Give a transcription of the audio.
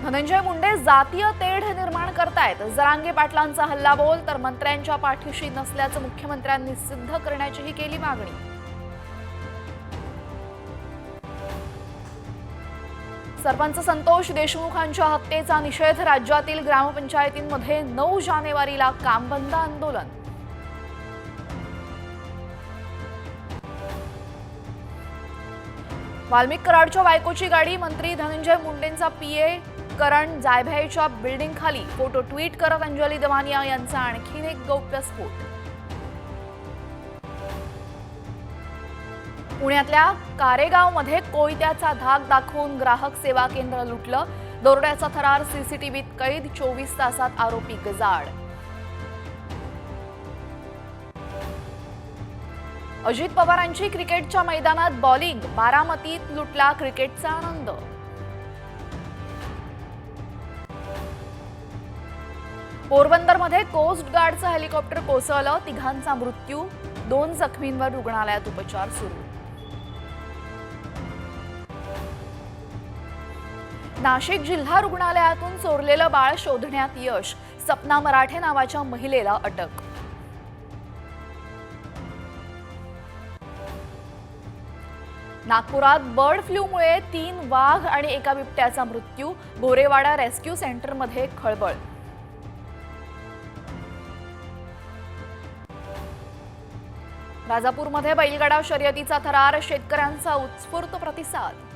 धनंजय मुंडे जातीय तेढ निर्माण करतायत। जरांगे पाटलांचा हल्लाबोल तर मंत्र्यांच्या पाठीशी नसल्याचं मुख्यमंत्र्यांनी सिद्ध करण्याचीही केली मागणी। सरपंच संतोष देशमुखांच्या हत्येचा निषेध। राज्यातील ग्रामपंचायतींमध्ये 9 जानेवारीला कामबंद आंदोलन। वाल्मिक कराडच्या बायकोची गाडी। मंत्री धनंजय मुंडेंचा पीए करण जायभायच्या बिल्डिंग खाली। फोटो ट्विट करत अंजली दमानिया यांचा आणखीन एक गौप्यस्फोट। पुण्यातल्या कारेगावमध्ये कोयत्याचा धाक दाखवून ग्राहक सेवा केंद्र लुटलं। दरोड्याचा थरार सीसीटीव्हीत कैद। 24 तासात आरोपी गजाआड। अजित पवारांची क्रिकेटच्या मैदानात बॉलिंग। बारामतीत लुटला क्रिकेटचा आनंद। पोरबंदरमध्ये कोस्ट गार्डचं हेलिकॉप्टर कोसळलं। 3घांचा मृत्यू। 2 जखमींवर रुग्णालयात उपचार सुरू। नाशिक जिल्हा रुग्णालयातून चोरलेलं बाळ शोधण्यात यश। सपना मराठे नावाच्या महिलेला अटक। नागपुरात बर्ड फ्लूमुळे 3 वाघ आणि एका बिबट्याचा मृत्यू। गोरेवाडा रेस्क्यू सेंटरमध्ये खळबळ। राजापूरमध्ये बैलगाडा शर्यतीचा थरार। शेतकऱ्यांचा उत्स्फूर्त प्रतिसाद।